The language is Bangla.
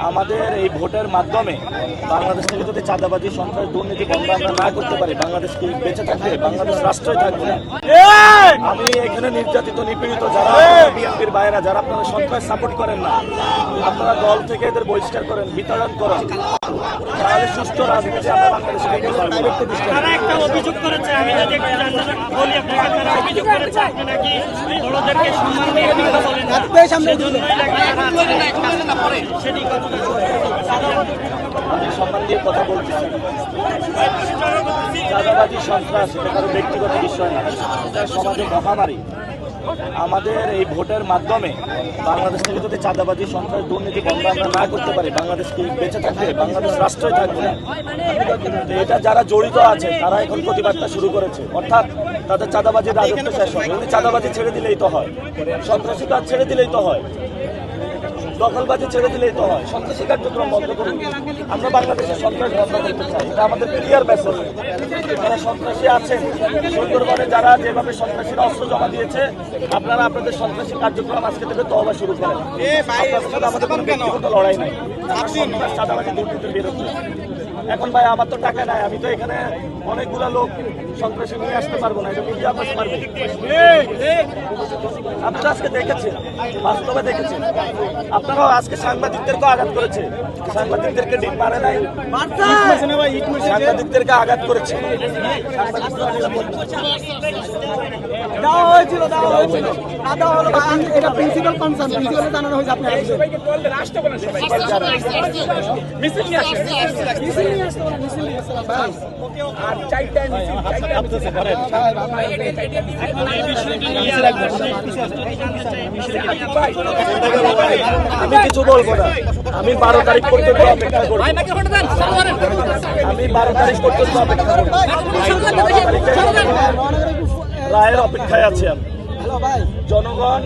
আমাদের এই ভোটের মাধ্যমে বাংলাদেশ থেকে যদি চাঁদাবাজি, সন্ত্রাস, দুর্নীতি বন্ধ আমরা না করতে পারি, বাংলাদেশ কি বেঁচে থাকবে? বাংলাদেশ রাষ্ট্রই থাকবে না। আমি এখানে নির্যাতিত, নিপীড়িত যারা বিএনপির বাইরা, যারা আপনারা সন্ত্রাস সাপোর্ট করেন না, আপনারা দল থেকে এদের বহিষ্কার করেন, বিতাড়ন করেন, তাহলে সুস্থ রাজনীতি আমরা বাংলাদেশে করতে পারবো। তারা একটা অভিযোগ করেছে, আমি যদি একটু জানতে বলি আপনাকে, তারা অভিযোগ করেছে আপনি নাকি বড়দেরকে সম্মান দিয়ে কথা বলেন না, সেজন্যই নাকি সেটি কতটা আমি সম্মান দিয়ে কথা বলতেছি। চাঁদাবাজি, সন্ত্রাস এটা কারো ব্যক্তিগত বিষয় না, এটা সমাজের মহামারী। আমাদের এই ভোটের মাধ্যমে বাংলাদেশ থেকে যদি চাঁদাবাজি, সন্ত্রাস, দুর্নীতি বন্ধ আমরা না করতে পারি, বাংলাদেশ কি বেঁচে থাকবে? বাংলাদেশ রাষ্ট্রই থাকবে না। এটা যারা জড়িত আছে তারা এখন প্রতিবাদটা শুরু করেছে, অর্থাৎ তাদের চাঁদাবাজির রাজত্ব শেষ হয়। যদি চাঁদাবাজি ছেড়ে দিলেই তো হয়, সন্ত্রাসী কাজ ছেড়ে দিলেই তো হয়, দখলবাজি ছেড়ে দিলেই তো হয়, সন্ত্রাসী কার্যক্রম বন্ধ করুন। আমরা বাংলাদেশের সন্ত্রাস বন্ধ করতে চাই, এটা আমাদের ক্লিয়ার মেসেজ। যারা সন্ত্রাসী আছেন, সুন্দরবনে যারা যেভাবে সন্ত্রাসীরা অস্ত্র জমা দিয়েছে, আপনারা আপনাদের সন্ত্রাসী কার্যক্রম আজকে থেকে তওবা শুরু করেন। আপনাদের সাথে আমাদের কোনো ব্যক্তিগত লড়াই নাই। সন্ত্রাস, চাঁদাবাজি, দুর্নীতির বিরুদ্ধে। এখন ভাই আমার তো টাকা নাই, আমি তো এখানে অনেকগুলা লোক সন্ত্রাসী নিয়ে আসতে পারবো না, এটা বুঝতে আপনার পারবেন। আপনারা আজকে দেখেছেন, বাস্তবে দেখেছেন, আপনারাও আজকে সাংবাদিকদেরকে আঘাত করেছে, সাংবাদিকদেরকে ডিম মারে নাই, সাংবাদিকদেরকে আঘাত করেছে। আমি কিছু বলবো না, আমি 12 তারিখ পর্যন্ত অপেক্ষা করবো। আমি 12 তারিখ পর্যন্ত অপেক্ষা করবো, রায়ের অপেক্ষায় আছি আমি। জনগণ